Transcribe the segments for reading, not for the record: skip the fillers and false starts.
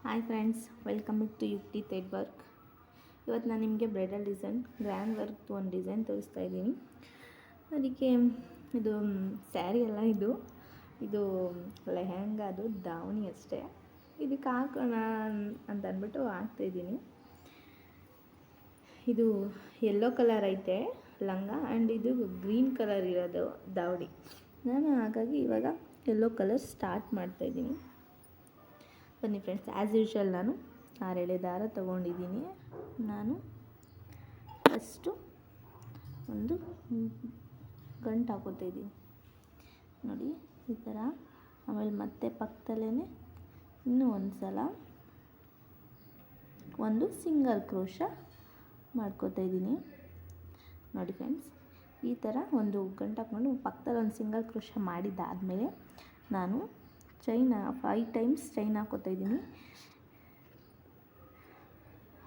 Hi friends, welcome back to Yukti thread work. ಇವತ್ತು ನಾನು ನಿಮಗೆ ಬ್ರೈಡಲ್ ಡಿಸೈನ್ ಗ್ರ್ಯಾಂಡ್ ವರ್ಕ್ ಒಂದು ಡಿಸೈನ್ ತೋರಿಸ್ತಾ ಇದ್ದೀನಿ. ಅದಕ್ಕೆ ಇದು ಸ್ಯಾರಿ ಅಲ್ಲ, ಇದು ಲೆಹಂಗಾ, ಅದು ದಾವಣಿ ಅಷ್ಟೇ. ಇದಕ್ಕೆ ಹಾಕೋಣ ಅಂತ ಅಂದ್ಬಿಟ್ಟು ಹಾಕ್ತಾಯಿದ್ದೀನಿ. ಇದು ಯೆಲ್ಲೋ ಕಲರ್ ಐತೆ ಲಂಗ, ಆ್ಯಂಡ್ ಇದು ಗ್ರೀನ್ ಕಲರ್ ಇರೋದು ದಾವಣಿ. ನಾನು ಹಾಗಾಗಿ ಇವಾಗ ಯೆಲ್ಲೋ ಕಲರ್ ಸ್ಟಾರ್ಟ್ ಮಾಡ್ತಾಯಿದ್ದೀನಿ. ಬನ್ನಿ ಫ್ರೆಂಡ್ಸ್, ಆ್ಯಸ್ ಯೂಶ್ವಲ್ ನಾನು 6 ಎಳೆ ದಾರ ತೊಗೊಂಡಿದ್ದೀನಿ. ನಾನು ಫಸ್ಟು ಒಂದು ಗಂಟು ಹಾಕೋತಾಯಿದ್ದೀನಿ ನೋಡಿ, ಈ ಥರ. ಆಮೇಲೆ ಮತ್ತೆ ಪಕ್ಕದಲ್ಲೇ ಇನ್ನೂ ಒಂದು ಸಲ ಒಂದು ಸಿಂಗಲ್ ಕ್ರೋಶ ಮಾಡ್ಕೋತಾಯಿದ್ದೀನಿ ನೋಡಿ ಫ್ರೆಂಡ್ಸ್. ಈ ಥರ ಒಂದು ಗಂಟು ಹಾಕ್ಕೊಂಡು ಪಕ್ಕದಲ್ಲಿ ಒಂದು ಸಿಂಗಲ್ ಕ್ರೋಶ ಮಾಡಿದ್ದಾದಮೇಲೆ ನಾನು 5 ಟೈಮ್ಸ್ ಚೈನ್ ಹಾಕೋತಾಯಿದ್ದೀನಿ.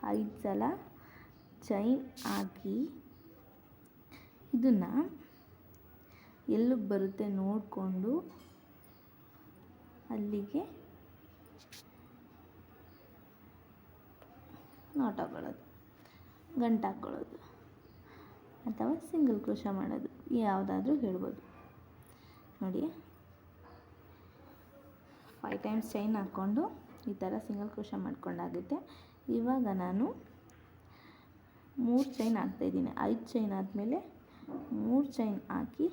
5 ಸಲ ಚೈನ್ ಹಾಕಿ ಇದನ್ನು ಎಲ್ಲಿಗೆ ಬರುತ್ತೆ ನೋಡಿಕೊಂಡು ಅಲ್ಲಿಗೆ ನಾಟ್ ಹಾಕೊಳ್ಳೋದು, ಗಂಟು ಹಾಕ್ಕೊಳ್ಳೋದು ಅಥವಾ ಸಿಂಗಲ್ ಕ್ರೋಶ ಮಾಡೋದು, ಯಾವುದಾದ್ರೂ ಹೇಳ್ಬೋದು ನೋಡಿ. 5 ಟೈಮ್ಸ್ ಚೈನ್ ಹಾಕ್ಕೊಂಡು ಈ ಥರ ಸಿಂಗಲ್ ಕ್ರೋಶ ಮಾಡ್ಕೊಂಡಾಗುತ್ತೆ. ಇವಾಗ ನಾನು 3 ಚೈನ್ ಹಾಕ್ತಾಯಿದ್ದೀನಿ. 5 ಚೈನ್ ಆದಮೇಲೆ 3 ಚೈನ್ ಹಾಕಿ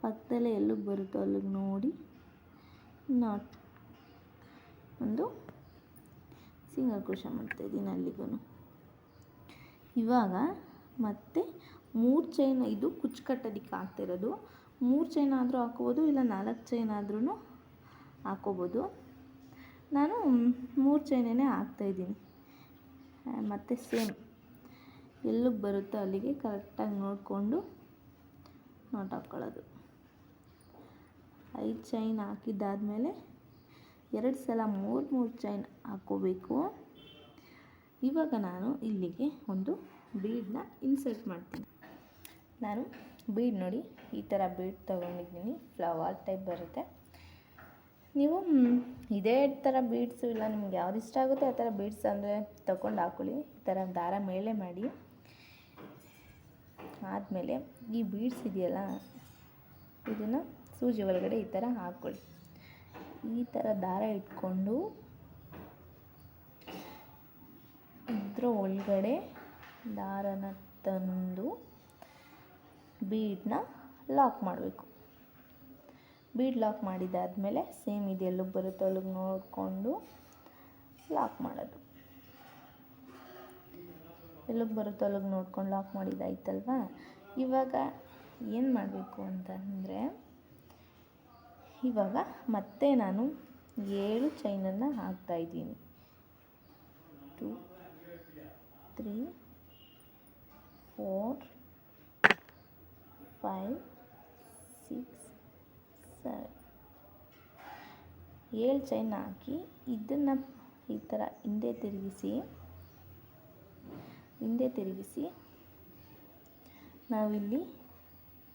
ಪಕ್ಕದಲ್ಲೇ ಎಲ್ಲಿಗೆ ಬರುತ್ತೋ ಅಲ್ಲಿಗೆ ನೋಡಿ ನಾಟ್ ಒಂದು ಸಿಂಗಲ್ ಕ್ರೋಶ ಮಾಡ್ತಾಯಿದ್ದೀನಿ ಅಲ್ಲಿಗೂ. ಇವಾಗ ಮತ್ತೆ 3 ಚೈನ್, ಇದು ಕುಚ್ಚು ಕಟ್ಟೋದಕ್ಕೆ ಹಾಕ್ತಿರೋದು. 3 ಚೈನ್ ಆದರೂ ಹಾಕೋಬೋದು, ಇಲ್ಲ 4 ಚೈನ್ ಆದ್ರೂ ಹಾಕೋಬೋದು. ನಾನು 3 ಚೈನೇ ಹಾಕ್ತಾಯಿದ್ದೀನಿ. ಮತ್ತು ಸೇಮ್ ಎಲ್ಲಿಗೆ ಬರುತ್ತೋ ಅಲ್ಲಿಗೆ ಕರೆಕ್ಟಾಗಿ ನೋಡಿಕೊಂಡು ನಾಟ್ ಹಾಕ್ಕೊಳ್ಳೋದು. 5 ಚೈನ್ ಹಾಕಿದ್ದಾದಮೇಲೆ 2 ಸಲ 3 ಚೈನ್ ಹಾಕ್ಕೋಬೇಕು. ಇವಾಗ ನಾನು ಇಲ್ಲಿಗೆ ಒಂದು ಬೀಡನ್ನ ಇನ್ಸರ್ಟ್ ಮಾಡ್ತೀನಿ. ನಾನು ಬೀಡ್ ನೋಡಿ, ಈ ಥರ ಬೀಡ್ ತೊಗೊಂಡಿದ್ದೀನಿ. ಫ್ಲವರ್ ಟೈಪ್ ಬರುತ್ತೆ. ನೀವು ಇದೇ ಥರ ಬೀಡ್ಸು ಇಲ್ಲ ನಿಮ್ಗೆ ಯಾವ್ದು ಇಷ್ಟ ಆಗುತ್ತೆ ಆ ಥರ ಬೀಡ್ಸ್ ಅಂದರೆ ತೊಗೊಂಡು ಹಾಕ್ಕೊಳ್ಳಿ. ಈ ಥರ ದಾರ ಮೇಲೆ ಮಾಡಿ ಆದಮೇಲೆ ಈ ಬೀಡ್ಸ್ ಇದೆಯಲ್ಲ, ಇದನ್ನು ಸೂಜಿ ಒಳಗಡೆ ಈ ಥರ ಹಾಕ್ಕೊಳ್ಳಿ. ಈ ಥರ ದಾರ ಇಟ್ಕೊಂಡು ಇದ್ರ ಒಳಗಡೆ ದಾರನ ತಂದು ಬೀಡನ್ನ ಲಾಕ್ ಮಾಡಬೇಕು. ಬೀಡ್ ಲಾಕ್ ಮಾಡಿದ್ದಾದಮೇಲೆ ಸೇಮ್ ಇದು ಎಲ್ಲಿಗೆ ಬರುತ್ತೋ ಅಲ್ಲಿಗೆ ನೋಡಿಕೊಂಡು ಲಾಕ್ ಮಾಡೋದು. ಎಲ್ಲಿಗೆ ಬರುತ್ತೋ ಅಲ್ಲಿಗೆ ನೋಡ್ಕೊಂಡು ಲಾಕ್ ಮಾಡಿದ್ದಾಯ್ತಲ್ವ. ಇವಾಗ ಏನು ಮಾಡಬೇಕು ಅಂತಂದರೆ, ಇವಾಗ ಮತ್ತೆ ನಾನು 7 ಚೈನನ್ನು ಹಾಕ್ತಾಯಿದ್ದೀನಿ. 2 3 4 5 6 7 7 ಚೈನ್ ಹಾಕಿ ಇದನ್ನು ಈ ಥರ ಹಿಂದೆ ತಿರುಗಿಸಿ ನಾವಿಲ್ಲಿ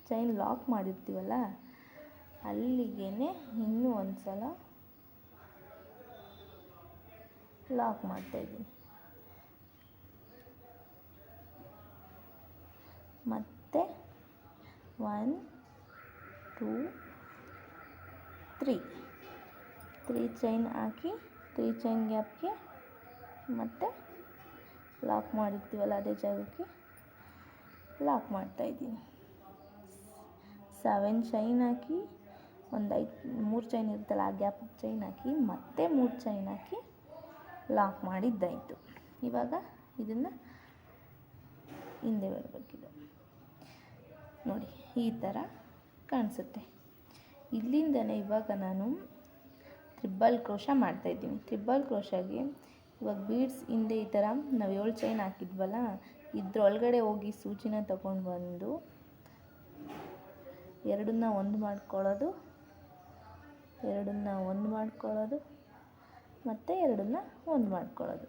ಚೈನ್ ಲಾಕ್ ಮಾಡಿರ್ತೀವಲ್ಲ ಅಲ್ಲಿಗೆ ಇನ್ನೂ ಒಂದು ಸಲ ಲಾಕ್ ಮಾಡ್ತಾಯಿದ್ದೀನಿ. ಮತ್ತು 1 2 3 ಚೈನ್ ಹಾಕಿ 3 ಚೈನ್ ಗ್ಯಾಪ್ಗೆ ಮತ್ತೆ ಲಾಕ್ ಮಾಡಿರ್ತೀವಲ್ಲ ಅದೇ ಜಾಗಕ್ಕೆ ಲಾಕ್ ಮಾಡ್ತಾಯಿದ್ದೀನಿ. 7 ಚೈನ್ ಹಾಕಿ ಒಂದು 3 ಚೈನ್ ಇರುತ್ತಲ್ಲ ಆ ಗ್ಯಾಪ್ ಚೈನ್ ಹಾಕಿ ಮತ್ತೆ 3 ಚೈನ್ ಹಾಕಿ ಲಾಕ್ ಮಾಡಿದ್ದಾಯಿತು. ಇವಾಗ ಇದನ್ನು ಹಿಂದೆ ಬರಬೇಕಿದೆ ನೋಡಿ, ಈ ಥರ ಕಾಣಿಸುತ್ತೆ. ಇಲ್ಲಿಂದನೇ ಇವಾಗ ನಾನು ತ್ರಿಬಲ್ ಕ್ರೋಶ ಮಾಡ್ತಾಯಿದ್ದೀನಿ. ತ್ರಿಬಲ್ ಕ್ರೋಶಗೆ ಇವಾಗ ಬೀಡ್ಸ್ ಹಿಂದೆ ಈ ಥರ ನಾವು 7 ಚೈನ್ ಹಾಕಿದ್ವಲ್ಲ ಇದ್ರೊಳಗಡೆ ಹೋಗಿ ಸೂಜಿನ ತಗೊಂಡು ಬಂದು ಎರಡನ್ನ ಒಂದು ಮಾಡ್ಕೊಳ್ಳೋದು, ಮತ್ತು ಎರಡನ್ನ ಒಂದು ಮಾಡ್ಕೊಳ್ಳೋದು.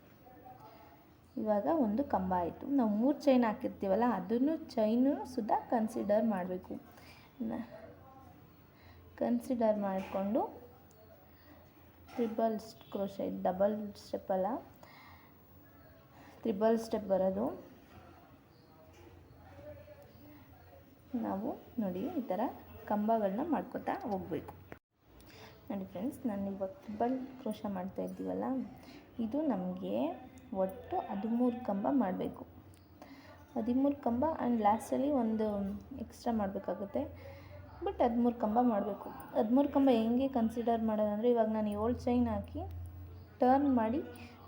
ಇವಾಗ ಒಂದು ಕಂಬ ಆಯಿತು. ನಾವು 3 ಚೈನ್ ಹಾಕಿರ್ತೀವಲ್ಲ ಅದನ್ನು ಚೈನು ಸುದಾ ಕನ್ಸಿಡರ್ ಮಾಡಬೇಕು. ಕನ್ಸಿಡರ್ ಮಾಡಿಕೊಂಡು ಟ್ರಿಬಲ್ ಕ್ರೋಶೆ, ಡಬಲ್ ಸ್ಟೆಪ್ ಅಲ್ಲ, ತ್ರಿಬಲ್ ಸ್ಟೆಪ್ ಬರೋದು. ನಾವು ನೋಡಿ ಈ ಥರ ಕಂಬಗಳನ್ನ ಮಾಡ್ಕೊತಾ ಹೋಗಬೇಕು. ನೋಡಿ ಫ್ರೆಂಡ್ಸ್, ನಾನು ಇವಾಗ ಟ್ರಿಬಲ್ ಕ್ರೋಶ ಮಾಡ್ತಾ ಇದ್ದೀವಲ್ಲ, ಇದು ನಮಗೆ ಒಟ್ಟು 13 ಕಂಬ ಮಾಡಬೇಕು. 13 ಕಂಬ ಆ್ಯಂಡ್ ಲಾಸ್ಟಲ್ಲಿ ಒಂದು ಎಕ್ಸ್ಟ್ರಾ ಮಾಡಬೇಕಾಗುತ್ತೆ. ಬಟ್ 13 ಕಂಬ ಮಾಡಬೇಕು. 13 ಕಂಬ ಹೆಂಗೆ ಕನ್ಸಿಡರ್ ಮಾಡೋದಂದರೆ, ಇವಾಗ ನಾನು 7 ಚೈನ್ ಹಾಕಿ ಟರ್ನ್ ಮಾಡಿ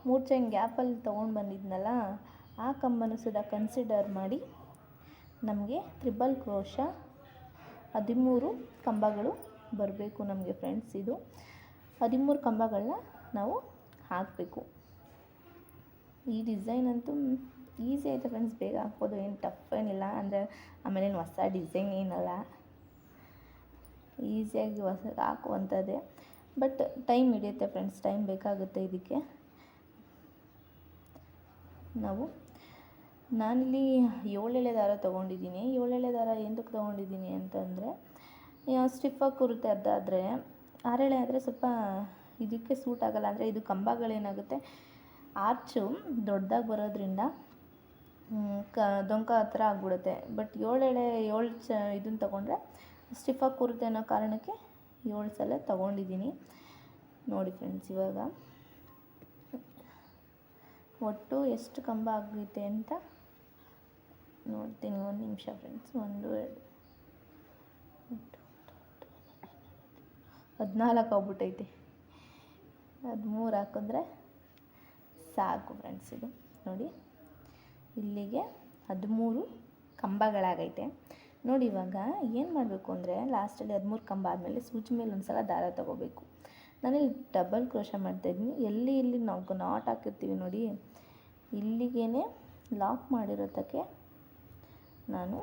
3 ಚೈನ್ ಗ್ಯಾಪಲ್ಲಿ ತೊಗೊಂಡು ಬಂದಿದ್ನಲ್ಲ, ಆ ಕಂಬನೂ ಸುದ ಕನ್ಸಿಡರ್ ಮಾಡಿ ನಮಗೆ ತ್ರಿಬಲ್ ಕ್ರೋಶ 13 ಕಂಬಗಳು ಬರಬೇಕು ನಮಗೆ ಫ್ರೆಂಡ್ಸ್. ಇದು 13 ಕಂಬಗಳನ್ನ ನಾವು ಹಾಕಬೇಕು. ಈ ಡಿಸೈನ್ ಅಂತೂ ಈಸಿ ಆಯಿತು ಫ್ರೆಂಡ್ಸ್, ಬೇಗ ಹಾಕ್ಬೋದು, ಏನು ಟಫ್ ಏನಿಲ್ಲ. ಅಂದರೆ ಆಮೇಲೇನು ಹೊಸ ಡಿಸೈನ್ ಏನಲ್ಲ, ಈಸಿಯಾಗಿ ಹಾಕುವಂಥದ್ದೇ. ಬಟ್ ಟೈಮ್ ಹಿಡಿಯುತ್ತೆ ಫ್ರೆಂಡ್ಸ್, ಟೈಮ್ ಬೇಕಾಗುತ್ತೆ ಇದಕ್ಕೆ. ನಾನಿಲ್ಲಿ 7 ಎಳೆ ದಾರ ತೊಗೊಂಡಿದ್ದೀನಿ. 7 ಎಳೆ ದಾರ ಎಂತಕ್ಕೆ ತೊಗೊಂಡಿದ್ದೀನಿ ಅಂತಂದರೆ, ಸ್ಟಿಫಾಗಿ ಕೂರುತ್ತೆ ಅದಾದರೆ. 6 ಎಳೆ ಆದರೆ ಸ್ವಲ್ಪ ಇದಕ್ಕೆ ಸೂಟ್ ಆಗೋಲ್ಲ. ಅಂದರೆ ಇದು ಕಂಬಗಳೇನಾಗುತ್ತೆ, ಆರ್ಚು ದೊಡ್ಡದಾಗಿ ಬರೋದ್ರಿಂದ ಡೊಂಕ ಹತ್ರ ಆಗಿಬಿಡುತ್ತೆ. ಬಟ್ 7 ಎಳೆ 7 ಇದನ್ನು ತೊಗೊಂಡ್ರೆ ಸ್ಟಿಫಾಗಿ ಕೂರುತ್ತೆ ಅನ್ನೋ ಕಾರಣಕ್ಕೆ 7 ಸಲ ತೊಗೊಂಡಿದ್ದೀನಿ. ನೋಡಿ ಫ್ರೆಂಡ್ಸ್, ಇವಾಗ ಒಟ್ಟು ಎಷ್ಟು ಕಂಬ ಆಗುತ್ತೆ ಅಂತ ನೋಡ್ತೀನಿ. 1 ನಿಮಿಷ ಫ್ರೆಂಡ್ಸ್. 1 2 14 ಆಗ್ಬಿಟ್ಟೈತೆ. 13 ಹಾಕಿದ್ರೆ ಸಾಕು ಫ್ರೆಂಡ್ಸ್. ಇದು ನೋಡಿ, ಇಲ್ಲಿಗೆ 13 ಕಂಬಗಳಾಗೈತೆ. ನೋಡಿ, ಇವಾಗ ಏನು ಮಾಡಬೇಕು ಅಂದರೆ, ಲಾಸ್ಟಲ್ಲಿ 13 ಕಂಬ ಆದಮೇಲೆ ಸೂಜಿ ಮೇಲೆ ಒಂದು ಸಲ ದಾರ ತೊಗೋಬೇಕು. ನಾನಿಲ್ಲಿ ಡಬಲ್ ಕ್ರೋಶ ಮಾಡ್ತಾಯಿದ್ದೀನಿ. ಇಲ್ಲಿ ನಾವು ನಾಟ್ ಹಾಕಿರ್ತೀವಿ ನೋಡಿ, ಇಲ್ಲಿಗೇ ಲಾಕ್ ಮಾಡಿರೋದಕ್ಕೆ ನಾನು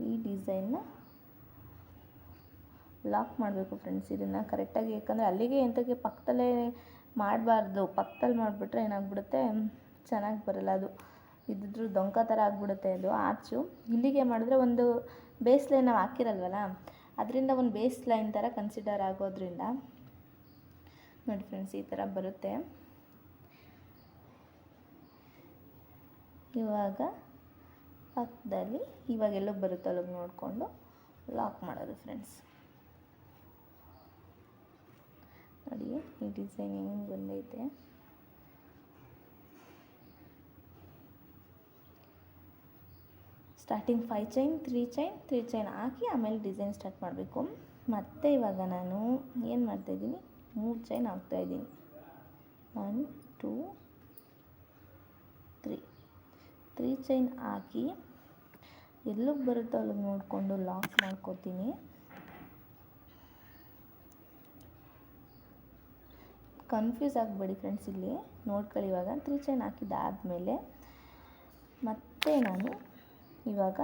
ಈ ಡಿಸೈನ್ನ ಲಾಕ್ ಮಾಡಬೇಕು ಫ್ರೆಂಡ್ಸ್. ಇದನ್ನು ಕರೆಕ್ಟಾಗಿ, ಯಾಕಂದರೆ ಅಲ್ಲಿಗೆ ಎಂತಕ್ಕೆ ಪಕ್ಕದಲ್ಲೇ ಮಾಡಬಾರ್ದು. ಪಕ್ಕದಲ್ಲಿ ಮಾಡಿಬಿಟ್ರೆ ಏನಾಗ್ಬಿಡುತ್ತೆ, ಚೆನ್ನಾಗಿ ಬರಲ್ಲ. ಅದು ಇದ್ರ ಡೊಂಕ ಥರ ಆಗಿಬಿಡುತ್ತೆ ಅದು ಆರ್ಚು. ಇಲ್ಲಿಗೆ ಮಾಡಿದ್ರೆ ಒಂದು ಬೇಸ್ ಲೈನ್ ನಾವು ಹಾಕಿರಲ್ವಲ್ಲ, ಅದರಿಂದ ಒಂದು ಬೇಸ್ ಲೈನ್ ಥರ ಕನ್ಸಿಡರ್ ಆಗೋದ್ರಿಂದ ನೋಡಿ ಫ್ರೆಂಡ್ಸ್, ಈ ಥರ ಬರುತ್ತೆ. ಇವಾಗ ಪಕ್ಕದಲ್ಲಿ ಇವಾಗೆಲ್ಲೋ ಬರುತ್ತೆ ಅಲ್ಲಿಗೆ ನೋಡಿಕೊಂಡು ಲಾಕ್ ಮಾಡೋದು ಫ್ರೆಂಡ್ಸ್. ನೋಡಿ ಈ ಡಿಸೈನ್ ಹೆಂಗೆ ಬಂದೈತೆ. ಸ್ಟಾರ್ಟಿಂಗ್ 5 ಚೈನ್ 3 ಚೈನ್ ಹಾಕಿ ಆಮೇಲೆ ಡಿಸೈನ್ ಸ್ಟಾರ್ಟ್ ಮಾಡಬೇಕು. ಮತ್ತು ಇವಾಗ ನಾನು ಏನು ಮಾಡ್ತಾಯಿದ್ದೀನಿ, 3 ಚೈನ್ ಹಾಕ್ತಾಯಿದ್ದೀನಿ. 1 2 3 ಚೈನ್ ಹಾಕಿ ಎಲ್ಲಿಗೆ ಬರುತ್ತೋ ಅಲ್ಲಿಗೆ ನೋಡಿಕೊಂಡು ಲಾಕ್ ಮಾಡ್ಕೋತೀನಿ. ಕನ್ಫ್ಯೂಸ್ ಆಗಬೇಡಿ ಫ್ರೆಂಡ್ಸ್, ಇಲ್ಲಿ ನೋಡ್ಕೊಳ್ಳಿ. ಇವಾಗ 3 ಚೈನ್ ಹಾಕಿದ್ದಾದಮೇಲೆ ಮತ್ತೆ ನಾನು ಇವಾಗ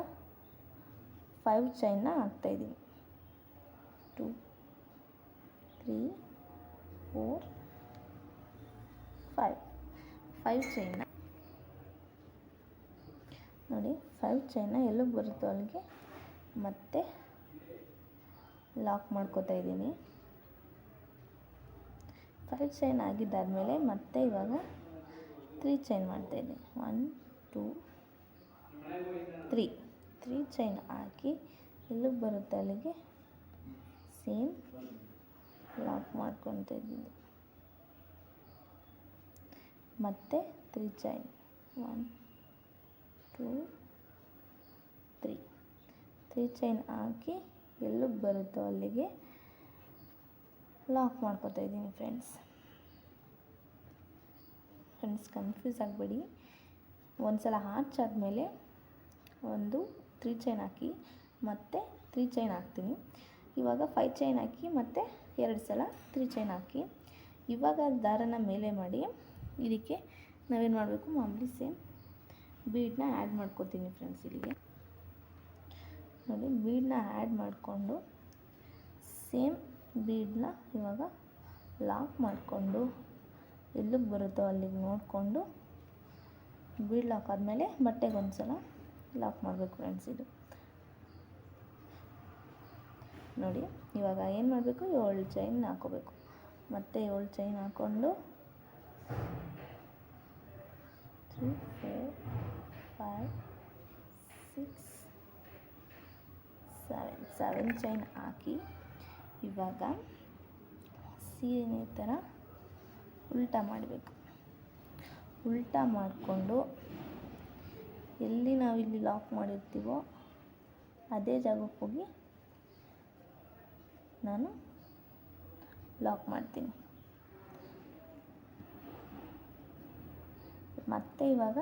5 ಚೈನ್ನ ಹಾಕ್ತಾಯಿದ್ದೀನಿ. 2 3 4 5 ಚೈನ್ನ ನೋಡಿ, 5 ಚೈನ್ನ ಎಲ್ಲಿಗೆ ಬರುತ್ತೋ ಅಲ್ಲಿಗೆ ಮತ್ತೆ ಲಾಕ್ ಮಾಡ್ಕೋತಾ ಇದ್ದೀನಿ. 5 ಚೈನ್ ಆಗಿದ್ದಾದಮೇಲೆ ಮತ್ತೆ ಇವಾಗ 3 ಚೈನ್ ಮಾಡ್ತಾಯಿದ್ದೀನಿ. 1 2 3 ಚೈನ್ ಹಾಕಿ ಎಲ್ಲಿಗೆ ಬರುತ್ತೆ ಅಲ್ಲಿಗೆ ಸೇಮ್ ಲಾಕ್ ಮಾಡ್ಕೊತಾ ಇದ್ದೀನಿ. ಮತ್ತು 3 ಚೈನ್ 1 2 3 ಚೈನ್ ಹಾಕಿ ಎಲ್ಲಿಗೆ ಬರುತ್ತೋ ಅಲ್ಲಿಗೆ ಲಾಕ್ ಮಾಡ್ಕೊತಾ ಇದ್ದೀನಿ ಫ್ರೆಂಡ್ಸ್. ಕನ್ಫ್ಯೂಸ್ ಆಗಬೇಡಿ. ಒಂದು ಸಲ ಆರ್ಚ್ ಆದಮೇಲೆ ಒಂದು 3 ಚೈನ್ ಹಾಕಿ ಮತ್ತೆ 3 ಚೈನ್ ಹಾಕ್ತೀನಿ. ಇವಾಗ 5 ಚೈನ್ ಹಾಕಿ ಮತ್ತೆ 2 ಸಲ 3 ಚೈನ್ ಹಾಕಿ ಇವಾಗ ದಾರನ ಮೇಲೆ ಮಾಡಿ ಇದಕ್ಕೆ ನಾವೇನು ಮಾಡಬೇಕು, ಮಾಮೂಲಿ ಸೇಮ್ ಬೀಡನ್ನ ಆ್ಯಡ್ ಮಾಡ್ಕೊತೀನಿ ಫ್ರೆಂಡ್ಸ್. ಇಲ್ಲಿಗೆ ನೋಡಿ, ಬೀಡನ್ನ ಆ್ಯಡ್ ಮಾಡಿಕೊಂಡು ಸೇಮ್ ಬೀಡನ್ನ ಇವಾಗ ಲಾಕ್ ಮಾಡಿಕೊಂಡು ಎಲ್ಲಿಗೆ ಬರುತ್ತೋ ಅಲ್ಲಿಗೆ ನೋಡಿಕೊಂಡು ಬೀಡ್ ಲಾಕ್ ಆದಮೇಲೆ ಬಟ್ಟೆಗೆ ಒಂದು ಸಲ ಲಾಕ್ ಮಾಡಬೇಕು ಫ್ರೆಂಡ್ಸ್. ಇದು ನೋಡಿ, ಇವಾಗ ಏನು ಮಾಡಬೇಕು, 7 ಚೈನ್ ಹಾಕೋಬೇಕು. ಮತ್ತೆ 7 ಚೈನ್ ಹಾಕ್ಕೊಂಡು 3 4 5 6 7 ಚೈನ್ ಹಾಕಿ ಇವಾಗ ಸೀರೆನೇ ಈ ಥರ ಉಲ್ಟಾ ಮಾಡಬೇಕು. ಉಲ್ಟಾ ಮಾಡಿಕೊಂಡು ಎಲ್ಲಿ ನಾವಿಲ್ಲಿ ಲಾಕ್ ಮಾಡಿರ್ತೀವೋ ಅದೇ ಜಾಗಕ್ಕೆ ಹೋಗಿ ನಾನು ಲಾಕ್ ಮಾಡ್ತೀನಿ. ಮತ್ತೆ ಇವಾಗ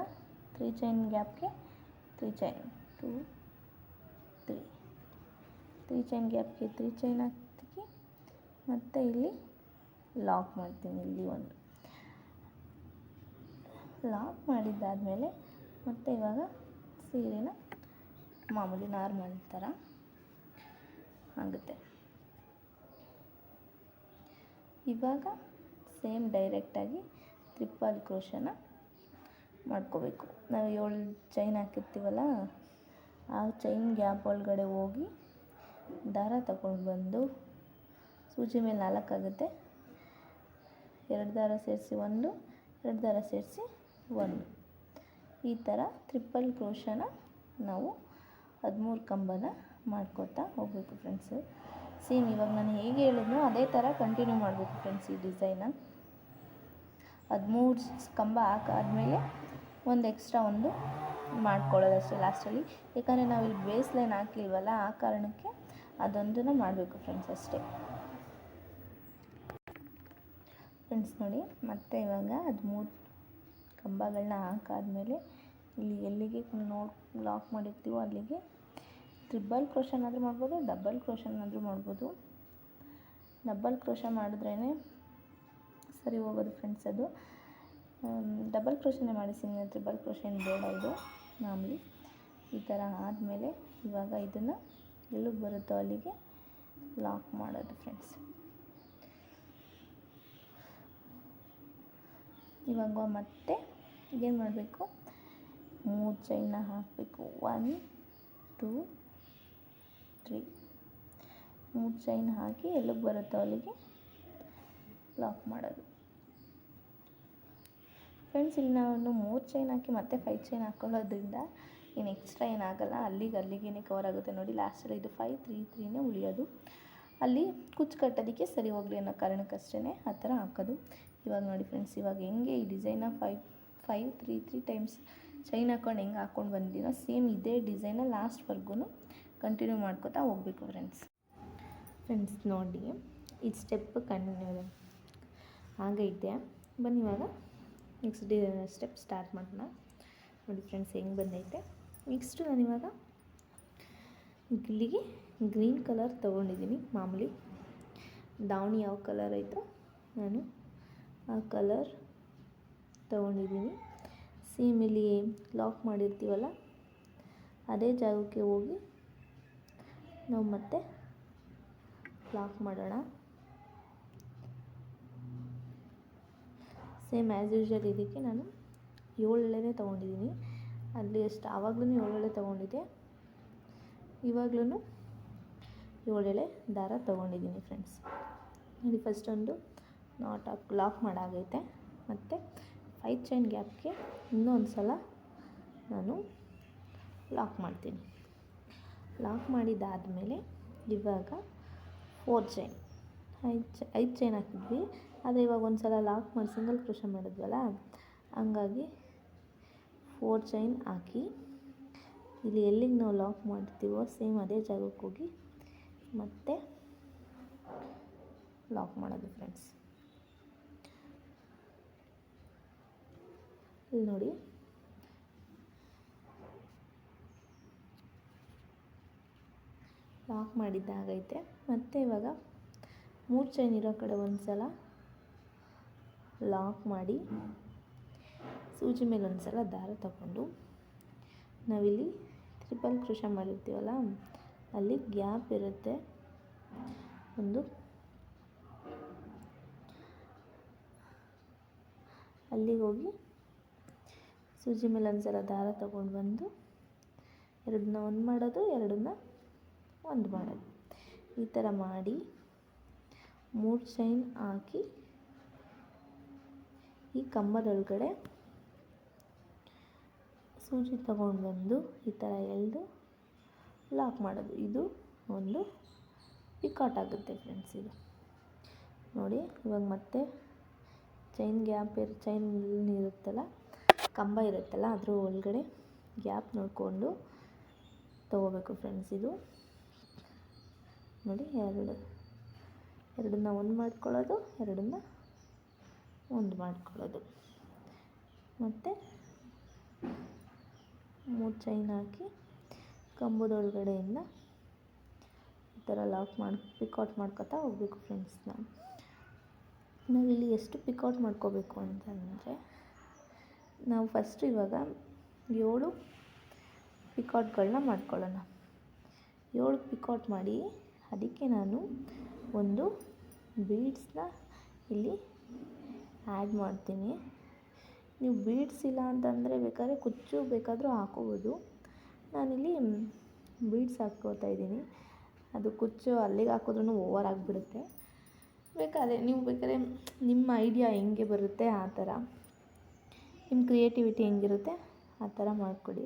3 ಚೈನ್ ಗ್ಯಾಪ್ಗೆ 3 ಚೈನ್ 2 3 ಚೈನ್ ಗ್ಯಾಪ್ಗೆ 3 ಚೈನ್ ಹಾಕ್ತೀನಿ. ಮತ್ತು ಇಲ್ಲಿ ಲಾಕ್ ಮಾಡ್ತೀನಿ. ಇಲ್ಲಿ ಒಂದು ಲಾಕ್ ಮಾಡಿದ್ದಾದಮೇಲೆ ಮತ್ತೆ ಇವಾಗ ಸೀರೆನ ಮಾಮೂಲಿ ನಾರ್ಮಲ್ ಥರ ಆಗುತ್ತೆ. ಇವಾಗ ಸೇಮ್ ಡೈರೆಕ್ಟಾಗಿ ಟ್ರಿಪಲ್ ಕ್ರೋಶನ ಮಾಡ್ಕೋಬೇಕು. ನಾವು 7 ಚೈನ್ ಹಾಕಿರ್ತೀವಲ್ಲ, ಆ ಚೈನ್ ಗ್ಯಾಪ್ ಒಳಗಡೆ ಹೋಗಿ ದಾರ ತಗೊಂಡು ಬಂದು ಸೂಜಿ ಮೇಲೆ 4 ಆಗುತ್ತೆ, 2 ದಾರ ಸೇರಿಸಿ 1, 2 ದಾರ ಸೇರಿಸಿ 1, ಈ ಥರ ಟ್ರಿಪಲ್ ಕ್ರೋಶನ ನಾವು 13 ಕಂಬನ ಮಾಡ್ಕೋತಾ ಹೋಗಬೇಕು ಫ್ರೆಂಡ್ಸು. ಸೇಮ್ ಇವಾಗ ನಾನು ಹೇಗೆ ಹೇಳಿದ್ನೋ ಅದೇ ಥರ ಕಂಟಿನ್ಯೂ ಮಾಡಬೇಕು ಫ್ರೆಂಡ್ಸ್. ಈ ಡಿಸೈನ 13 ಕಂಬ ಹಾಕಾದ್ಮೇಲೆ ಒಂದು ಎಕ್ಸ್ಟ್ರಾ ಒಂದು ಮಾಡ್ಕೊಳ್ಳೋದಷ್ಟೇ ಲಾಸ್ಟಲ್ಲಿ. ಯಾಕಂದರೆ ನಾವು ಇಲ್ಲಿ ಬೇಸ್ ಲೈನ್ ಹಾಕಿಲ್ವಲ್ಲ, ಆ ಕಾರಣಕ್ಕೆ ಅದೊಂದನ್ನು ಮಾಡಬೇಕು ಫ್ರೆಂಡ್ಸ್ ಅಷ್ಟೇ. ಫ್ರೆಂಡ್ಸ್ ನೋಡಿ, ಮತ್ತೆ ಇವಾಗ 13 ಕಂಬಗಳನ್ನ ಹಾಕಾದ್ಮೇಲೆ ಇಲ್ಲಿ ಎಲ್ಲಿಗೆ ಲಾಕ್ ಮಾಡಿರ್ತೀವೋ ಅಲ್ಲಿಗೆ ಟ್ರಿಬಲ್ ಕ್ರೋಶನಾದರೂ ಮಾಡ್ಬೋದು, ಡಬಲ್ ಕ್ರೋಶನಾದರೂ ಮಾಡ್ಬೋದು. ಡಬಲ್ ಕ್ರೋಶ ಮಾಡಿದ್ರೇ ಸರಿ ಹೋಗೋದು ಫ್ರೆಂಡ್ಸ್. ಅದು ಡಬಲ್ ಕ್ರೋಶನೇ ಮಾಡಿ, ಸಿಂಗಲ್ ಟ್ರಿಬಲ್ ಕ್ರೋಶ ಏನು ಬೇಡ. ಇದು ಮಾಮೂಲಿ ಈ ಥರ ಆದಮೇಲೆ ಇವಾಗ ಇದನ್ನು ಎಲ್ಲಿಗೆ ಬರುತ್ತೋ ಅಲ್ಲಿಗೆ ಲಾಕ್ ಮಾಡೋದು ಫ್ರೆಂಡ್ಸ್. ಇವಾಗ ಮತ್ತೆ ಏನು ಮಾಡಬೇಕು, 3 ಚೈನ್ನ ಹಾಕಬೇಕು. 1 2 3 3 ಚೈನ್ ಹಾಕಿ ಎಲ್ಲಿಗೆ ಬರುತ್ತೋ ಅಲ್ಲಿಗೆ ಲಾಕ್ ಮಾಡೋದು ಫ್ರೆಂಡ್ಸ್. ಇಲ್ಲಿ ನಾವು 3 ಚೈನ್ ಹಾಕಿ ಮತ್ತೆ 5 ಚೈನ್ ಹಾಕೊಳ್ಳೋದ್ರಿಂದ ಏನು ಎಕ್ಸ್ಟ್ರಾ ಏನಾಗಲ್ಲ, ಅಲ್ಲಿಗೇ ಕವರ್ ಆಗುತ್ತೆ ನೋಡಿ. ಲಾಸ್ಟಲ್ಲಿ ಇದು 5 3 3ನೇ ಉಳಿಯೋದು. ಅಲ್ಲಿ ಕುಚ್ಚು ಕಟ್ಟೋದಕ್ಕೆ ಸರಿ ಹೋಗಲಿ ಅನ್ನೋ ಕಾರಣಕ್ಕಷ್ಟೇ ಆ ಥರ ಹಾಕೋದು. ಇವಾಗ ನೋಡಿ ಫ್ರೆಂಡ್ಸ್, ಇವಾಗ ಹೆಂಗೆ ಈ ಡಿಸೈನ 5 3 3 ಟೈಮ್ಸ್ ಚೈನ್ ಹಾಕ್ಕೊಂಡು ಹೆಂಗೆ ಹಾಕ್ಕೊಂಡು ಬಂದಿದ್ದೀನೋ ಸೇಮ್ ಇದೇ ಡಿಸೈನ ಲಾಸ್ಟ್ವರೆಗೂ ಕಂಟಿನ್ಯೂ ಮಾಡ್ಕೋತಾ ಹೋಗಬೇಕು ಫ್ರೆಂಡ್ಸ್. ನೋಡಿ, ಈ ಸ್ಟೆಪ್ ಕಂಟಿನ್ಯೂ ಆಗೈತೆ. ಬನ್ನಿ ಇವಾಗ ನೆಕ್ಸ್ಟ್ ಸ್ಟೆಪ್ ಸ್ಟಾರ್ಟ್ ಮಾಡೋಣ. ನೋಡಿ ಫ್ರೆಂಡ್ಸ್, ಹೆಂಗೆ ಬಂದೈತೆ. ನೆಕ್ಸ್ಟು ನಾನಿವಾಗ ಇಲ್ಲಿಗೆ ಗ್ರೀನ್ ಕಲರ್ ತೊಗೊಂಡಿದ್ದೀನಿ. ಮಾಮೂಲಿ ದಾವಣಿ ಯಾವ ಕಲರ್ ಐತೋ ನಾನು ಆ ಕಲರ್ ತೊಗೊಂಡಿದ್ದೀನಿ. ಸೇಮ್ ಇಲ್ಲಿ ಲಾಕ್ ಮಾಡಿರ್ತೀವಲ್ಲ ಅದೇ ಜಾಗಕ್ಕೆ ಹೋಗಿ ನಾವು ಮತ್ತೆ ಲಾಕ್ ಮಾಡೋಣ. ಸೇಮ್ ಆ್ಯಸ್ ಯೂಶ್ವಲ್ ಇದಕ್ಕೆ ನಾನು 7 ಎಳೆನೇ ತೊಗೊಂಡಿದ್ದೀನಿ. ಅಲ್ಲಿ ಆವಾಗಲೂ 7 ಎಳೆ ತೊಗೊಂಡಿದ್ದೆ, ಇವಾಗಲೂ 7 ಎಳೆ ದಾರ ತೊಗೊಂಡಿದ್ದೀನಿ ಫ್ರೆಂಡ್ಸ್. ನೋಡಿ, ಫಸ್ಟ್ ಒಂದು ನಾಟ್ ಲಾಕ್ ಮಾಡಾಗೈತೆ. ಮತ್ತು 5 ಚೈನ್ ಗ್ಯಾಪ್ಗೆ ಇನ್ನೊಂದು ಸಲ ನಾನು ಲಾಕ್ ಮಾಡ್ತೀನಿ. ಲಾಕ್ ಮಾಡಿದ್ದಾದಮೇಲೆ ಇವಾಗ 4 ಚೈನ್ 5 ಚೈನ್ ಹಾಕಿದ್ವಿ, ಆದರೆ ಇವಾಗ ಒಂದು ಸಲ ಲಾಕ್ ಮಾಡಿ ಸಿಂಗಲ್ ಕ್ರೋಶ ಮಾಡಿದ್ವಲ್ಲ, ಹಂಗಾಗಿ 4 ಚೈನ್ ಹಾಕಿ ಇಲ್ಲಿ ಎಲ್ಲಿಗೆ ನಾವು ಲಾಕ್ ಮಾಡ್ತೀವೋ ಸೇಮ್ ಅದೇ ಜಾಗಕ್ಕೆ ಹೋಗಿ ಮತ್ತೆ ಲಾಕ್ ಮಾಡೋದು ಫ್ರೆಂಡ್ಸ್. ಇಲ್ಲಿ ನೋಡಿ, ಲಾಕ್ ಮಾಡಿದ್ದಾಗೈತೆ. ಮತ್ತು ಇವಾಗ 3 ಚೈನ್ ಇರೋ ಕಡೆ ಒಂದು ಸಲ ಲಾಕ್ ಮಾಡಿ ಸೂಜಿ ಮೇಲೆ ಒಂದು ಸಲ ದಾರ ತಗೊಂಡು ನಾವಿಲ್ಲಿ ಟ್ರಿಪಲ್ ಕ್ರೋಶ ಮಾಡಿರ್ತೀವಲ್ಲ ಅಲ್ಲಿ ಗ್ಯಾಪ್ ಇರುತ್ತೆ ಒಂದು, ಅಲ್ಲಿಗೆ ಹೋಗಿ ಸೂಜಿ ಮೇಲೆ ಒಂದು ಸಲ ದಾರ ತಗೊಂಡು ಬಂದು ಎರಡನ್ನ ಒಂದು ಮಾಡೋದು, ಎರಡನ್ನ ಒಂದು ಮಾಡೋದು. ಈ ಥರ ಮಾಡಿ 3 ಚೈನ್ ಹಾಕಿ ಈ ಕಂಬದೊಳಗಡೆ ಸೂಜಿ ತಗೊಂಡು ಬಂದು ಈ ಥರ ಎಳೆದು ಲಾಕ್ ಮಾಡೋದು. ಇದು ಒಂದು ಪಿಕಾಟ್ ಆಗುತ್ತೆ ಫ್ರೆಂಡ್ಸ್. ಇದು ನೋಡಿ, ಇವಾಗ ಮತ್ತೆ ಚೈನ್ ಇರುತ್ತಲ್ಲ, ಕಂಬ ಇರುತ್ತಲ್ಲ, ಅದ್ರ ಒಳಗಡೆ ಗ್ಯಾಪ್ ನೋಡಿಕೊಂಡು ತೊಗೋಬೇಕು ಫ್ರೆಂಡ್ಸ್. ಇದು ನೋಡಿ, ಎರಡನ್ನ ಒಂದು ಮಾಡ್ಕೊಳ್ಳೋದು, ಎರಡನ್ನ ಒಂದು ಮಾಡ್ಕೊಳ್ಳೋದು, ಮತ್ತು 3 ಚೈನ್ ಹಾಕಿ ಕಂಬದೊಳಗಡೆಯಿಂದ ಈ ಥರ ಲಾಕ್ ಪಿಕಾಟ್ ಮಾಡ್ಕೊತಾ ಹೋಗ್ಬೇಕು ಫ್ರೆಂಡ್ಸ್. ನಾವಿಲ್ಲಿ ಎಷ್ಟು ಪಿಕಾಟ್ ಮಾಡ್ಕೋಬೇಕು ಅಂತಂದರೆ, ನಾವು ಫಸ್ಟು ಇವಾಗ 7 ಪಿಕಾಟ್ಗಳನ್ನ ಮಾಡ್ಕೊಳ್ಳೋಣ. 7 ಪಿಕಾಟ್ ಮಾಡಿ ಅದಕ್ಕೆ ನಾನು ಒಂದು ಬೀಡ್ಸ್ನ ಇಲ್ಲಿ ಆ್ಯಡ್ ಮಾಡ್ತೀನಿ. ನೀವು ಬೀಡ್ಸ್ ಇಲ್ಲ ಅಂತಂದರೆ ಬೇಕಾದ್ರೆ ಕುಚ್ಚು ಬೇಕಾದರೂ ಹಾಕೋಬೋದು. ನಾನಿಲ್ಲಿ ಬೀಡ್ಸ್ ಹಾಕ್ಕೋತಾ ಇದ್ದೀನಿ. ಅದು ಕುಚ್ಚು ಅಲ್ಲಿಗೆ ಹಾಕಿದ್ರೂ ಓವರ್ ಆಗಿಬಿಡುತ್ತೆ. ನೀವು ಬೇಕಾದ್ರೆ ನಿಮ್ಮ ಐಡಿಯಾ ಹೆಂಗೆ ಬರುತ್ತೆ ಆ ಥರ, ನಿಮ್ಮ ಕ್ರಿಯೇಟಿವಿಟಿ ಹೆಂಗಿರುತ್ತೆ ಆ ಥರ ಮಾಡಿಕೊಡಿ.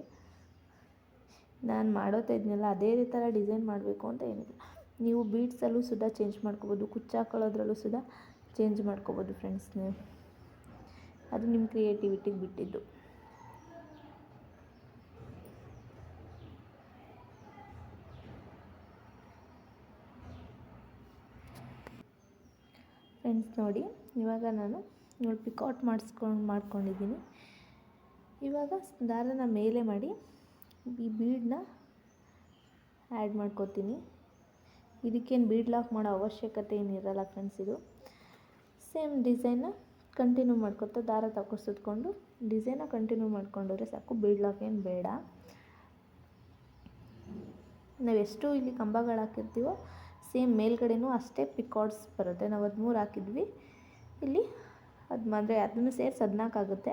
ನಾನು ಮಾಡೋತಾ ಇದ್ನಲ್ಲ ಅದೇ ಥರ ಡಿಸೈನ್ ಮಾಡಬೇಕು ಅಂತ ಏನಿಲ್ಲ. ನೀವು ಬೀಡ್ಸಲ್ಲೂ ಸುಧಾ ಚೇಂಜ್ ಮಾಡ್ಕೋಬೋದು, ಕುಚ್ಚು ಹಾಕೊಳ್ಳೋದ್ರಲ್ಲೂ ಸುಧಾ ಚೇಂಜ್ ಮಾಡ್ಕೋಬೋದು ಫ್ರೆಂಡ್ಸ್. ನೀವು ಅದು ನಿಮ್ಮ ಕ್ರಿಯೇಟಿವಿಟಿಗೆ ಬಿಟ್ಟಿದ್ದು. ಫ್ರೆಂಡ್ಸ್ ನೋಡಿ, ಇವಾಗ ನಾನು ಪಿಕಾಟ್ ಮಾಡ್ಕೊಂಡಿದ್ದೀನಿ. ಇವಾಗ ದಾರನ ಮೇಲೆ ಮಾಡಿ ಈ ಬೀಡನ್ನ ಆ್ಯಡ್ ಮಾಡ್ಕೋತೀನಿ. ಇದಕ್ಕೇನು ಬೀಡ್ ಲಾಕ್ ಮಾಡೋ ಅವಶ್ಯಕತೆ ಏನಿರಲ್ಲ ಫ್ರೆಂಡ್ಸ್. ಇದು ಸೇಮ್ ಡಿಸೈನ್ನ ಕಂಟಿನ್ಯೂ ಮಾಡ್ಕೊತಾ ದಾರ ಸುತ್ಕೊಂಡು ಡಿಸೈನ ಕಂಟಿನ್ಯೂ ಮಾಡ್ಕೊಂಡ್ರೆ ಸಾಕು. ಬೀಡ್ ಲಾಕ್ ಏನು ಬೇಡ. ನಾವೆಷ್ಟು ಇಲ್ಲಿ ಕಂಬಗಳು ಹಾಕಿರ್ತೀವೋ ಸೇಮ್ ಮೇಲ್ಗಡೆನೂ ಅಷ್ಟೇ ಪಿಕಾಟ್ಸ್ ಬರುತ್ತೆ. ನಾವು 13 ಹಾಕಿದ್ವಿ, ಇಲ್ಲಿ ಅಂದರೆ ಅದನ್ನು ಸೇರಿಸಿ 14 ಆಗುತ್ತೆ.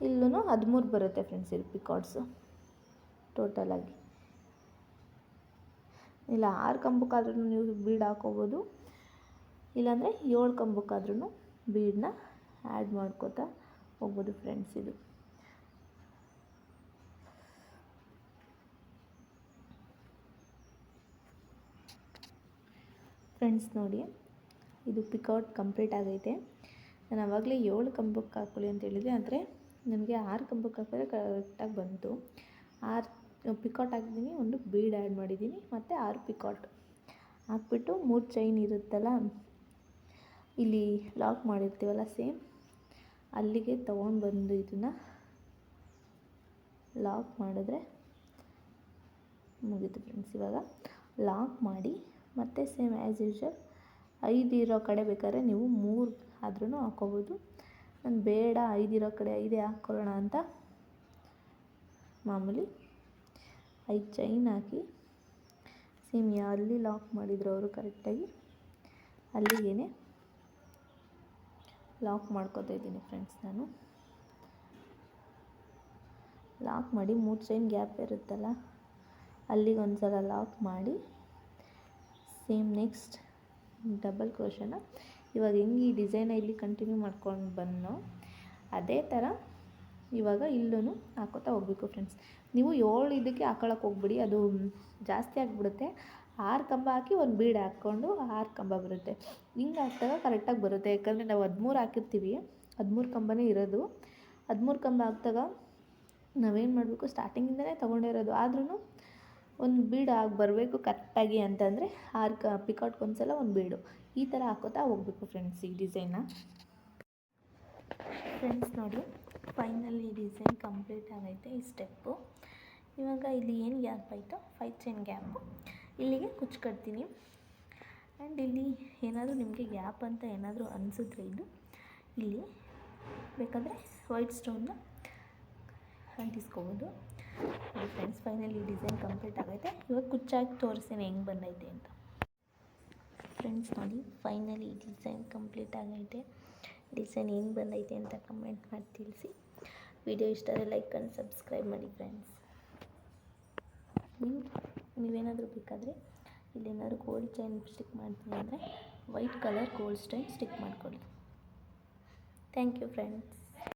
ಇಲ್ಲೂ 13 ಬರುತ್ತೆ ಫ್ರೆಂಡ್ಸ್ ಇದು ಪಿಕಾಟ್ಸು ಟೋಟಲಾಗಿ. ಇಲ್ಲ 6 ಕಂಬಕ್ಕಾದ್ರೂ ನೀವು ಬೀಡ್ ಹಾಕೋಬೋದು, ಇಲ್ಲಾಂದರೆ 7 ಕಂಬಕ್ಕಾದ್ರೂ ಬೀಡನ್ನ ಆ್ಯಡ್ ಮಾಡ್ಕೋತಾ ಹೋಗ್ಬೋದು ಫ್ರೆಂಡ್ಸ್. ಇದು ಫ್ರೆಂಡ್ಸ್ ನೋಡಿ, ಇದು ಪಿಕಾಟ್ ಕಂಪ್ಲೀಟ್ ಆಗೈತೆ. ನಾನು ಆವಾಗಲೇ 7 ಕಂಬಕ್ಕೆ ಹಾಕ್ಕೊಳ್ಳಿ ಅಂತ ಹೇಳಿದೆ, ಆದರೆ ನನಗೆ 6 ಕಂಬಕ್ಕೆ ಹಾಕಿದ್ರೆ ಕರೆಕ್ಟಾಗಿ ಬಂತು. 6 ಪಿಕಾಟ್ ಹಾಕಿದ್ದೀನಿ, ಒಂದು ಬೀಡ್ ಆ್ಯಡ್ ಮಾಡಿದ್ದೀನಿ, ಮತ್ತು 6 ಪಿಕಾಟ್ ಹಾಕ್ಬಿಟ್ಟು 3 ಚೈನ್ ಇರುತ್ತಲ್ಲ ಇಲ್ಲಿ ಲಾಕ್ ಮಾಡಿರ್ತೀವಲ್ಲ ಸೇಮ್ ಅಲ್ಲಿಗೆ ತೊಗೊಂಡು ಬಂದು ಇದನ್ನು ಲಾಕ್ ಮಾಡಿದ್ರೆ ಮುಗೀತು ಫ್ರೆಂಡ್ಸ್. ಇವಾಗ ಲಾಕ್ ಮಾಡಿ ಮತ್ತು ಸೇಮ್ ಆ್ಯಸ್ ಯೂಶ್ವಲ್ 5 ಇರೋ ಕಡೆ ಬೇಕಾದ್ರೆ ನೀವು 3 ಆದ್ರೂ ಹಾಕ್ಕೋಬೋದು. ನಾನು ಬೇಡ 5 ಇರೋ ಕಡೆ 5 ಹಾಕ್ಕೊಳ್ಳೋಣ ಅಂತ ಮಾಮೂಲಿ 5 ಚೈನ್ ಹಾಕಿ ಸೇಮ್ ಅಲ್ಲಿ ಲಾಕ್ ಮಾಡಿದ್ರು ಅವರು ಕರೆಕ್ಟಾಗಿ ಅಲ್ಲಿಗೇ ಲಾಕ್ ಮಾಡ್ಕೋತಾ ಇದ್ದೀನಿ ಫ್ರೆಂಡ್ಸ್. ನಾನು ಲಾಕ್ ಮಾಡಿ 3 ಚೈನ್ ಗ್ಯಾಪ್ ಇರುತ್ತಲ್ಲ ಅಲ್ಲಿಗೆ ಒಂದು ಸಲ ಲಾಕ್ ಮಾಡಿ ಸೇಮ್ ನೆಕ್ಸ್ಟ್ ಡಬಲ್ ಕ್ರೋಶನ ಇವಾಗ ಹೆಂಗೆ ಈ ಡಿಸೈನ ಇಲ್ಲಿ ಕಂಟಿನ್ಯೂ ಮಾಡ್ಕೊಂಡು ಬಂದೋ ಅದೇ ಥರ ಇವಾಗ ಇಲ್ಲೂ ಹಾಕೋತಾ ಹೋಗಬೇಕು ಫ್ರೆಂಡ್ಸ್. ನೀವು 7 ಇದಕ್ಕೆ ಹಾಕೊಳ್ಳೋಕೆ ಹೋಗ್ಬಿಡಿ, ಅದು ಜಾಸ್ತಿ ಆಗಿಬಿಡುತ್ತೆ. 6 ಕಂಬ ಹಾಕಿ ಒಂದು ಬೀಡ್ ಹಾಕ್ಕೊಂಡು 6 ಕಂಬ ಬರುತ್ತೆ. ಹಿಂಗೆ ಹಾಕಿದಾಗ ಕರೆಕ್ಟಾಗಿ ಬರುತ್ತೆ. ಯಾಕಂದರೆ ನಾವು 13 ಹಾಕಿರ್ತೀವಿ, 13 ಕಂಬನೇ ಇರೋದು. 13 ಕಂಬ ಹಾಕಿದಾಗ ನಾವೇನು ಮಾಡಬೇಕು, ಸ್ಟಾರ್ಟಿಂಗಿಂದನೇ ತೊಗೊಂಡಿರೋದು, ಆದ್ರೂ ಒಂದು ಬೀಡ್ ಆಗಿ ಬರಬೇಕು ಕರೆಕ್ಟಾಗಿ ಅಂತಂದರೆ 6 ಪಿಕಾಟ್ಗೆ ಒಂದ್ಸಲ ಒಂದು ಬೀಡು ಈ ಥರ ಹಾಕೋತಾ ಹೋಗಬೇಕು ಫ್ರೆಂಡ್ಸ್ ಈ ಡಿಸೈನ್ನ. ಫ್ರೆಂಡ್ಸ್ ನೋಡಿ, ಫೈನಲಿ ಡಿಸೈನ್ ಕಂಪ್ಲೀಟ್ ಆಗೈತೆ ಈ ಸ್ಟೆಪ್ಪು. ಇವಾಗ ಇಲ್ಲಿ ಏನು ಗ್ಯಾಪ್ ಆಯಿತು 5 ಚೈನ್ ಗ್ಯಾಪು ಇಲ್ಲಿಗೆ ಕುಚ್ಚು ಕಟ್ತೀನಿ. ಆ್ಯಂಡ್ ಇಲ್ಲಿ ಏನಾದರೂ ನಿಮಗೆ ಗ್ಯಾಪ್ ಅಂತ ಏನಾದರೂ ಅನಿಸಿದ್ರೆ ಇಲ್ಲಿ ಬೇಕಾದರೆ ವೈಟ್ ಸ್ಟೋನ್ನ ಅಂಟಿಸ್ಕೋಬೋದು. ಫ್ರೆಂಡ್ಸ್ ಫೈನಲಿ ಡಿಸೈನ್ ಕಂಪ್ಲೀಟ್ ಆಗೈತೆ. ಇವಾಗ ಕುಚ್ಚಾಕಿ ತೋರಿಸ್ತೀನಿ ಹೆಂಗೆ ಬಂದೈತೆ ಅಂತ. ಫ್ರೆಂಡ್ಸ್ ನೋಡಿ, ಫೈನಲಿ ಡಿಸೈನ್ ಕಂಪ್ಲೀಟ್ ಆಗೈತೆ. ಡಿಸೈನ್ ಹೆಂಗೆ ಬಂದೈತೆ ಅಂತ ಕಮೆಂಟ್ ಮಾಡಿ ತಿಳಿಸಿ. ವಿಡಿಯೋ ಇಷ್ಟ ಆದರೆ ಲೈಕ್ ಆ್ಯಂಡ್ ಸಬ್ಸ್ಕ್ರೈಬ್ ಮಾಡಿ ಫ್ರೆಂಡ್ಸ್. ನೀವೇನಾದರೂ ಬೇಕಾದರೆ ಇಲ್ಲೇನಾದರೂ ಗೋಲ್ಡ್ ಚೈನ್ ಸ್ಟಿಕ್ ಮಾಡ್ತೀನಿ ಅಂದರೆ white colour gold chain stick ಮಾಡ್ಕೊಳ್ಳಿ. Thank you friends.